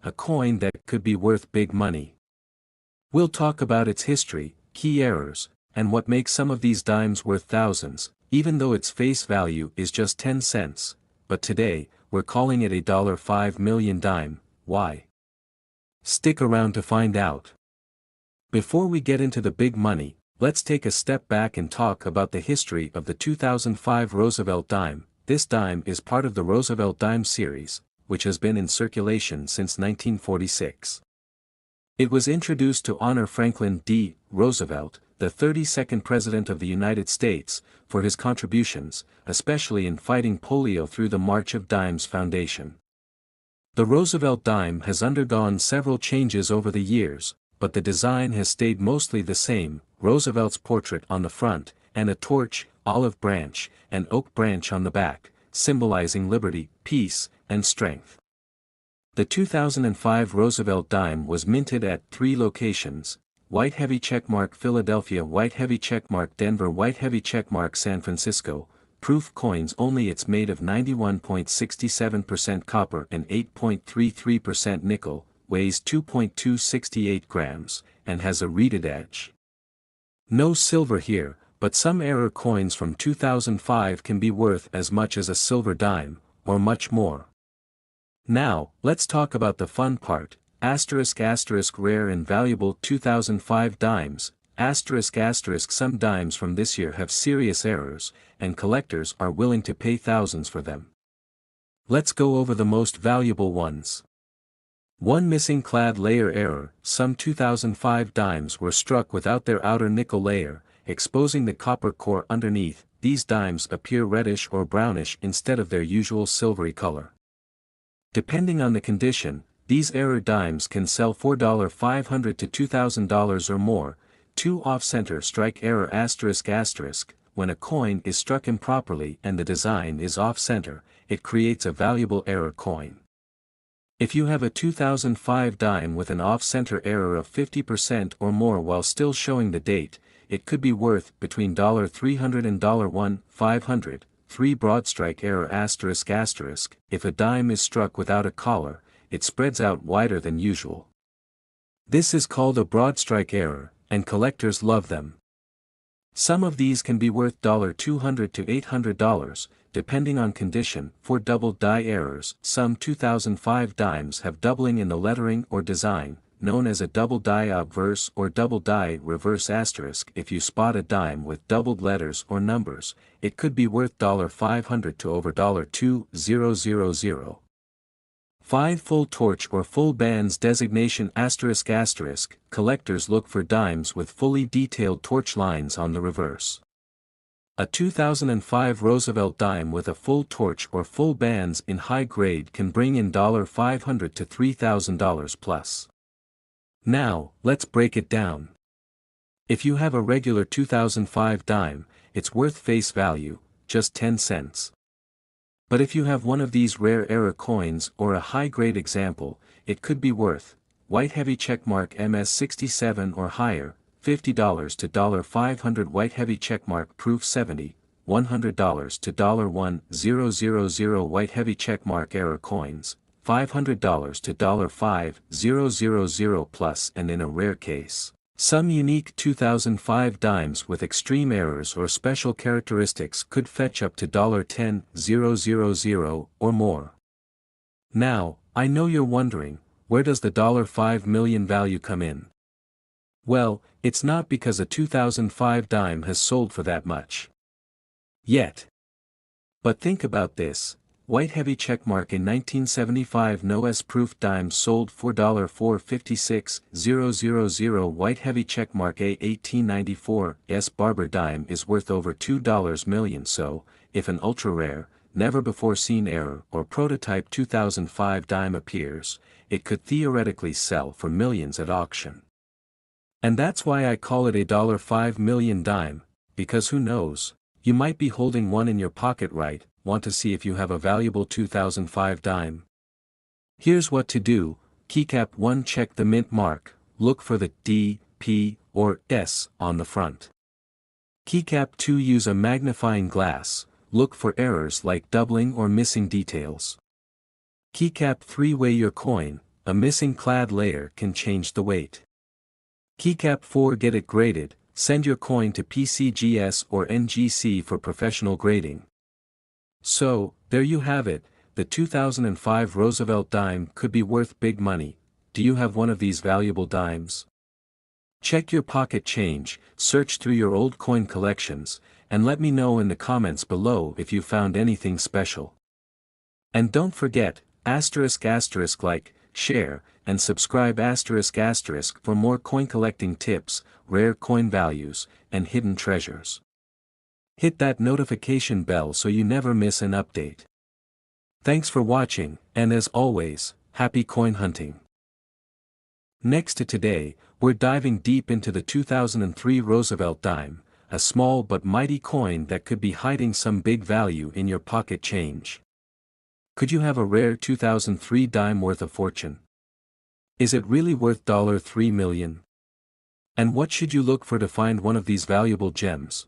a coin that could be worth big money. We'll talk about its history, key errors, and what makes some of these dimes worth thousands, even though its face value is just 10 cents, but today, we're calling it a $5 million dime. Why? Stick around to find out. Before we get into the big money, let's take a step back and talk about the history of the 2005 Roosevelt dime. This dime is part of the Roosevelt dime series, which has been in circulation since 1946. It was introduced to honor Franklin D. Roosevelt, the 32nd President of the United States, for his contributions, especially in fighting polio through the March of Dimes Foundation. The Roosevelt dime has undergone several changes over the years, but the design has stayed mostly the same: Roosevelt's portrait on the front, and a torch, olive branch, and oak branch on the back, symbolizing liberty, peace, and strength. The 2005 Roosevelt dime was minted at 3 locations: white heavy checkmark Philadelphia, white heavy checkmark Denver, white heavy checkmark San Francisco. Proof coins only. It's made of 91.67% copper and 8.33% nickel, weighs 2.268 grams, and has a reeded edge. No silver here, but some error coins from 2005 can be worth as much as a silver dime, or much more. Now, let's talk about the fun part: rare and valuable 2005 dimes, some dimes from this year have serious errors, and collectors are willing to pay thousands for them. Let's go over the most valuable ones. 1. Missing clad layer error. Some 2005 dimes were struck without their outer nickel layer, exposing the copper core underneath. These dimes appear reddish or brownish instead of their usual silvery color. Depending on the condition, these error dimes can sell for $500 to $2,000 or more. 2. Off-center strike error ***. When a coin is struck improperly and the design is off-center, it creates a valuable error coin. If you have a 2005 dime with an off-center error of 50% or more while still showing the date, it could be worth between $300 and $500. 3. Broad strike error ***. If a dime is struck without a collar, it spreads out wider than usual. This is called a broad strike error, and collectors love them. Some of these can be worth $200 to $800, depending on condition. 4. Double die errors. Some 2005 dimes have doubling in the lettering or design, known as a double die obverse or double die reverse ***. If you spot a dime with doubled letters or numbers, it could be worth $500 to over $2,000. 5. Full torch or full bands designation ***. Collectors look for dimes with fully detailed torch lines on the reverse. A 2005 Roosevelt dime with a full torch or full bands in high grade can bring in $500 to $3,000 plus. Now, let's break it down. If you have a regular 2005 dime, it's worth face value, just 10 cents. But if you have one of these rare error coins or a high-grade example, it could be worth, white heavy checkmark MS67 or higher, $50 to $500. White heavy checkmark proof 70, $100 to $1,000. White heavy checkmark error coins, $500 to $5,000 plus. And in a rare case, some unique 2005 dimes with extreme errors or special characteristics could fetch up to $10,000 or more. Now, I know you're wondering, where does the $5 million value come in? Well, it's not because a 2005 dime has sold for that much yet. But think about this: white heavy checkmark in 1975 no-S proof dimes sold for $456,000. White heavy checkmark A 1894 S barber dime is worth over $2 million. So, if an ultra-rare, never-before-seen error or prototype 2005 dime appears, it could theoretically sell for millions at auction. And that's why I call it a $5 million dime, because who knows, you might be holding one in your pocket right. Want to see if you have a valuable 2005 dime? Here's what to do: keycap 1, check the mint mark, look for the D, P, or S on the front. Keycap 2, use a magnifying glass, look for errors like doubling or missing details. Keycap 3, weigh your coin, a missing clad layer can change the weight. Keycap 4. Get it graded. Send your coin to PCGS or NGC for professional grading. So, there you have it, the 2005 Roosevelt dime could be worth big money. Do you have one of these valuable dimes? Check your pocket change, search through your old coin collections, and let me know in the comments below if you found anything special. And don't forget, **** like, share, and subscribe *** for more coin collecting tips, rare coin values, and hidden treasures. Hit that notification bell so you never miss an update. Thanks for watching, and as always, happy coin hunting. Next to today, we're diving deep into the 2003 Roosevelt dime, a small but mighty coin that could be hiding some big value in your pocket change. Could you have a rare 2003 dime worth a fortune? Is it really worth $3 million? And what should you look for to find one of these valuable gems?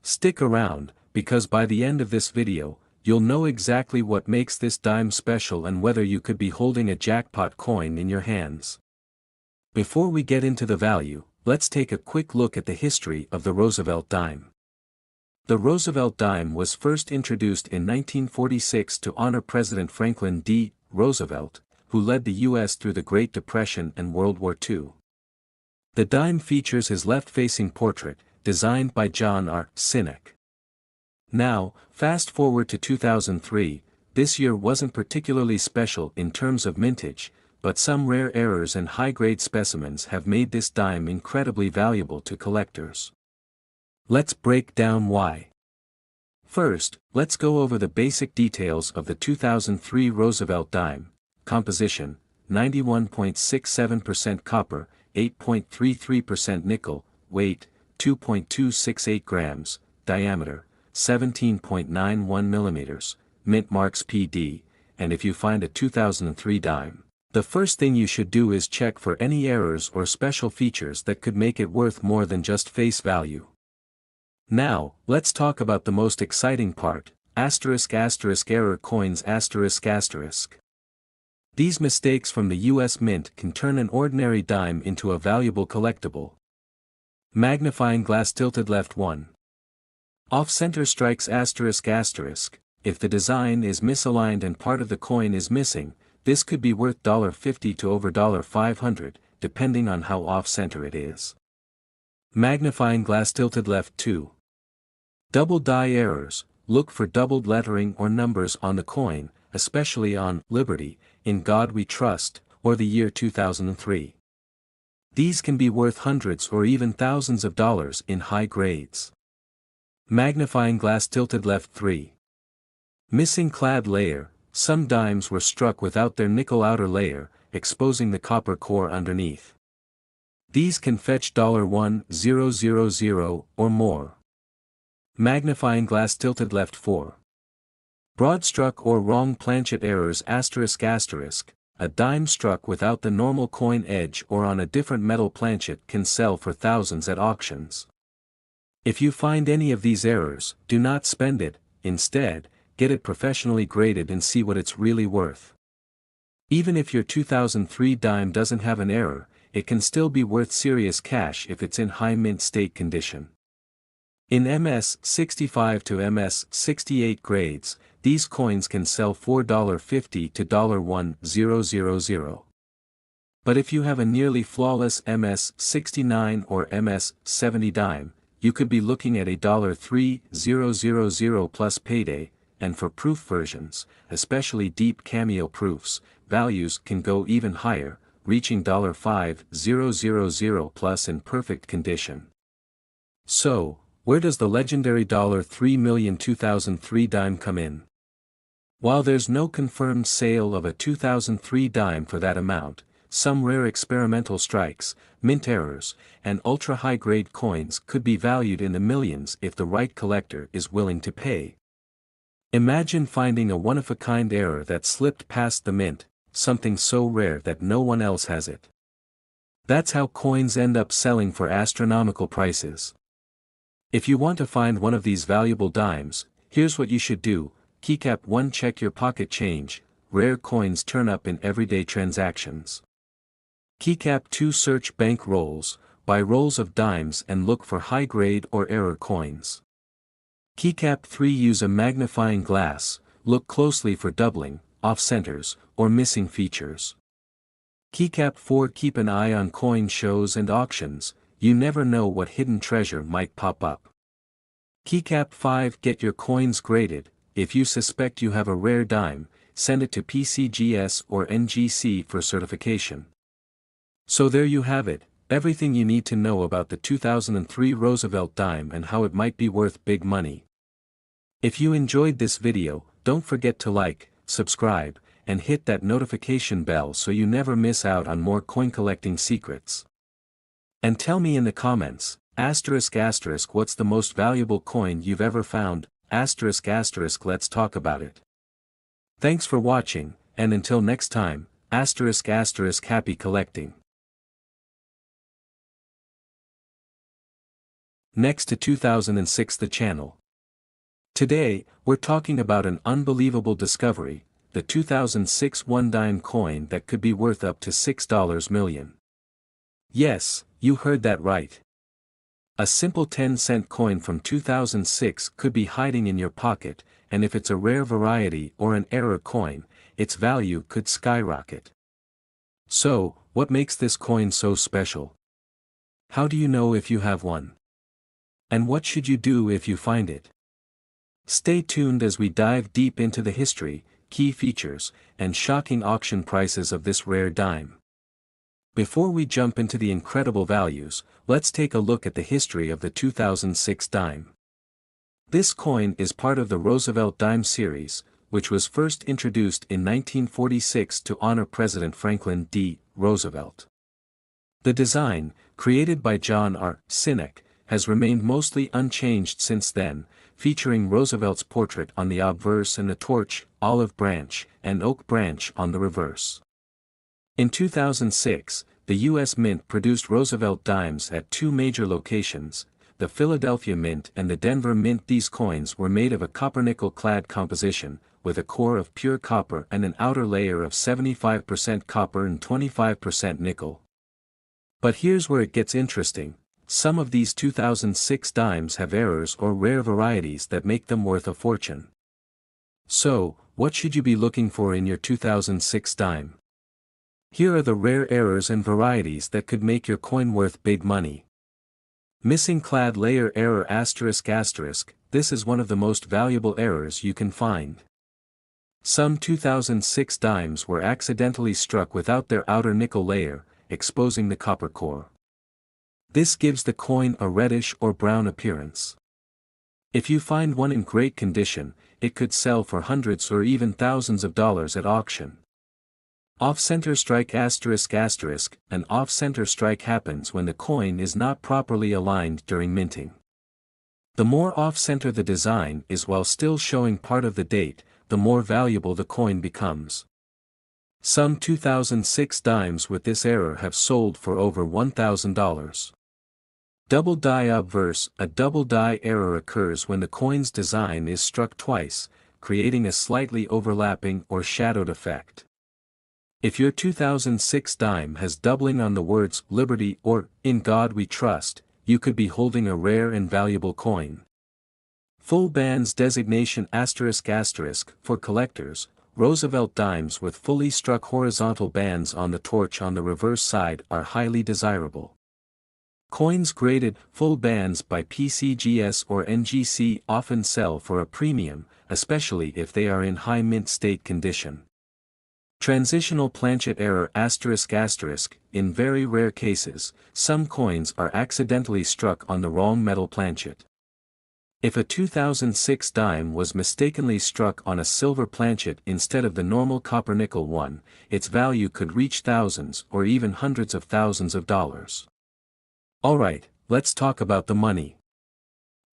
Stick around, because by the end of this video, you'll know exactly what makes this dime special and whether you could be holding a jackpot coin in your hands. Before we get into the value, let's take a quick look at the history of the Roosevelt dime. The Roosevelt dime was first introduced in 1946 to honor President Franklin D. Roosevelt, who led the U.S. through the Great Depression and World War II. The dime features his left-facing portrait, designed by John R. Sinek. Now, fast forward to 2003, this year wasn't particularly special in terms of mintage, but some rare errors and high-grade specimens have made this dime incredibly valuable to collectors. Let's break down why. First, let's go over the basic details of the 2003 Roosevelt dime. Composition: 91.67% copper, 8.33% nickel, weight, 2.268 grams, diameter, 17.91 millimeters, mint marks PD, and if you find a 2003 dime, the first thing you should do is check for any errors or special features that could make it worth more than just face value. Now, let's talk about the most exciting part, **** error coins ****. These mistakes from the US Mint can turn an ordinary dime into a valuable collectible. Magnifying glass tilted left 1. Off-center strikes ****. If the design is misaligned and part of the coin is missing, this could be worth $50 to over $500, depending on how off-center it is. Magnifying glass tilted left 2. Double die errors: look for doubled lettering or numbers on the coin, especially on Liberty, In God We Trust, or the year 2003. These can be worth hundreds or even thousands of dollars in high grades. Magnifying glass tilted left 3. Missing clad layer: some dimes were struck without their nickel outer layer, exposing the copper core underneath. These can fetch $1,000 or more. Magnifying glass tilted left 4. Broad struck or wrong planchet errors ****. A dime struck without the normal coin edge or on a different metal planchet can sell for thousands at auctions. If you find any of these errors, do not spend it. Instead, get it professionally graded and see what it's really worth. Even if your 2003 dime doesn't have an error, it can still be worth serious cash if it's in high mint state condition. In MS-65 to MS-68 grades, these coins can sell $4.50 to $1,000. But if you have a nearly flawless MS-69 or MS-70 dime, you could be looking at $3,000 plus payday, and for proof versions, especially deep cameo proofs, values can go even higher, reaching $5,000 plus in perfect condition. So, where does the legendary $3 million 2003 dime come in? While there's no confirmed sale of a 2003 dime for that amount, some rare experimental strikes, mint errors, and ultra-high-grade coins could be valued in the millions if the right collector is willing to pay. Imagine finding a one-of-a-kind error that slipped past the mint, something so rare that no one else has it. That's how coins end up selling for astronomical prices. If you want to find one of these valuable dimes, here's what you should do. Keycap 1. Check your pocket change. rare coins turn up in everyday transactions. Keycap 2 search bank rolls, buy rolls of dimes and look for high-grade or error coins. Keycap 3 use a magnifying glass, look closely for doubling, off-centers, or missing features. Keycap 4 keep an eye on coin shows and auctions, you never know what hidden treasure might pop up. Keycap 5 get your coins graded, if you suspect you have a rare dime, send it to PCGS or NGC for certification. So there you have it, everything you need to know about the 2003 Roosevelt dime and how it might be worth big money. If you enjoyed this video, don't forget to like, subscribe, and hit that notification bell so you never miss out on more coin collecting secrets. And tell me in the comments, ***, what's the most valuable coin you've ever found, ***, let's talk about it. Thanks for watching, and until next time, ***, happy collecting. Next to 2006 the channel. Today, we're talking about an unbelievable discovery, the 2006 one-dime coin that could be worth up to $6 million. Yes, you heard that right. A simple 10-cent coin from 2006 could be hiding in your pocket, and if it's a rare variety or an error coin, its value could skyrocket. So, what makes this coin so special? How do you know if you have one? And what should you do if you find it? Stay tuned as we dive deep into the history, key features, and shocking auction prices of this rare dime. Before we jump into the incredible values, let's take a look at the history of the 2006 dime. This coin is part of the Roosevelt dime series, which was first introduced in 1946 to honor President Franklin D. Roosevelt. The design, created by John R. Sinek, has remained mostly unchanged since then, featuring Roosevelt's portrait on the obverse and a torch, olive branch, and oak branch on the reverse. In 2006, the U.S. Mint produced Roosevelt dimes at two major locations, the Philadelphia Mint and the Denver Mint. These coins were made of a copper-nickel-clad composition, with a core of pure copper and an outer layer of 75% copper and 25% nickel. But here's where it gets interesting. Some of these 2006 dimes have errors or rare varieties that make them worth a fortune. So, what should you be looking for in your 2006 dime? Here are the rare errors and varieties that could make your coin worth big money. Missing clad layer error ***, this is one of the most valuable errors you can find. Some 2006 dimes were accidentally struck without their outer nickel layer, exposing the copper core. This gives the coin a reddish or brown appearance. If you find one in great condition, it could sell for hundreds or even thousands of dollars at auction. Off-center strike ***, an off-center strike happens when the coin is not properly aligned during minting. The more off-center the design is while still showing part of the date, the more valuable the coin becomes. Some 2006 dimes with this error have sold for over $1,000. Double die obverse, a double die error occurs when the coin's design is struck twice, creating a slightly overlapping or shadowed effect. If your 2006 dime has doubling on the words Liberty or In God We Trust, you could be holding a rare and valuable coin. Full bands designation ***, for collectors, Roosevelt dimes with fully struck horizontal bands on the torch on the reverse side are highly desirable. Coins graded full bands by PCGS or NGC often sell for a premium, especially if they are in high mint state condition. Transitional planchet error ***, in very rare cases, some coins are accidentally struck on the wrong metal planchet. If a 2006 dime was mistakenly struck on a silver planchet instead of the normal copper-nickel one, its value could reach thousands or even hundreds of thousands of dollars. Alright, let's talk about the money.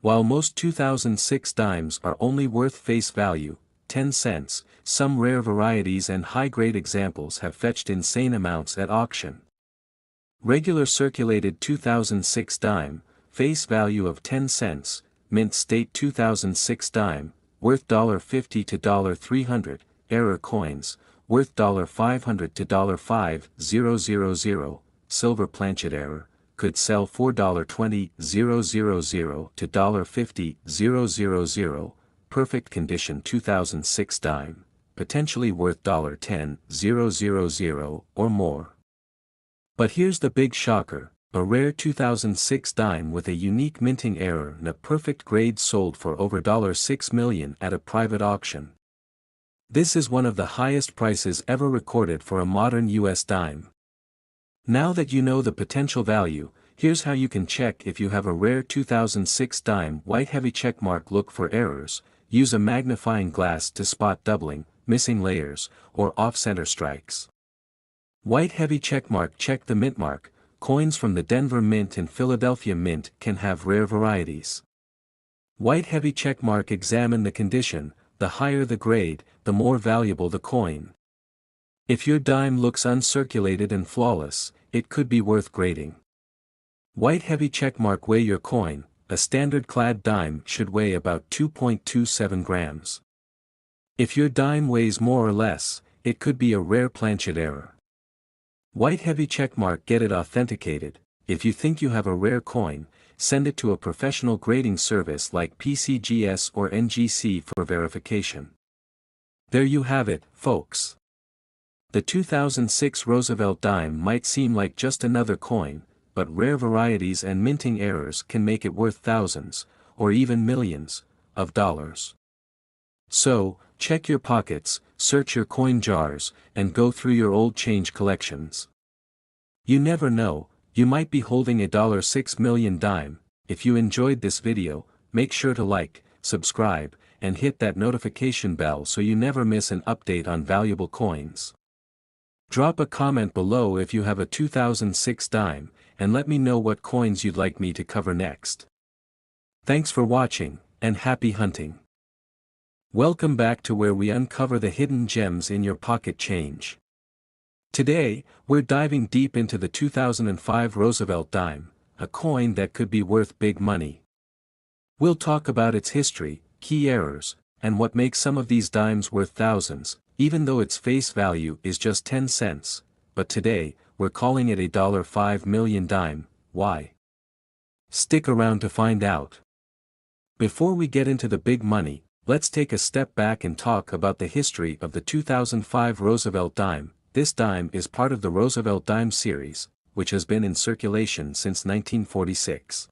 While most 2006 dimes are only worth face value, 10 cents, some rare varieties and high-grade examples have fetched insane amounts at auction. Regular circulated 2006 dime, face value of 10 cents, mint state 2006 dime, worth $1.50 to $300, error coins, worth $500 to $5,000, silver planchet error, could sell for $20,000 to $50,000, perfect condition 2006 dime, potentially worth $10,000 or more. But here's the big shocker, a rare 2006 dime with a unique minting error and a perfect grade sold for over $6 million at a private auction. This is one of the highest prices ever recorded for a modern US dime. Now that you know the potential value, here's how you can check if you have a rare 2006 dime white heavy checkmark. Look for errors, use a magnifying glass to spot doubling, missing layers, or off-center strikes. White heavy checkmark. Check the mint mark. Coins from the Denver Mint and Philadelphia Mint can have rare varieties. White heavy checkmark. Examine the condition, the higher the grade, the more valuable the coin. If your dime looks uncirculated and flawless, it could be worth grading. White heavy checkmark. Weigh your coin. A standard clad dime should weigh about 2.27 grams. If your dime weighs more or less, it could be a rare planchet error. White heavy checkmark. Get it authenticated. If you think you have a rare coin, send it to a professional grading service like PCGS or NGC for verification. There you have it, folks. The 2006 Roosevelt dime might seem like just another coin, but rare varieties and minting errors can make it worth thousands, or even millions, of dollars. So, check your pockets, search your coin jars, and go through your old change collections. You never know, you might be holding a $6 million dime. If you enjoyed this video, make sure to like, subscribe, and hit that notification bell so you never miss an update on valuable coins. Drop a comment below if you have a 2006 dime, and let me know what coins you'd like me to cover next. Thanks for watching, and happy hunting. Welcome back to where we uncover the hidden gems in your pocket change. Today, we're diving deep into the 2005 Roosevelt dime, a coin that could be worth big money. We'll talk about its history, key errors, and what makes some of these dimes worth thousands, even though its face value is just 10 cents, but today, we're calling it a $5 million dime. Why? Stick around to find out. Before we get into the big money, let's take a step back and talk about the history of the 2005 Roosevelt dime. This dime is part of the Roosevelt dime series, which has been in circulation since 1946.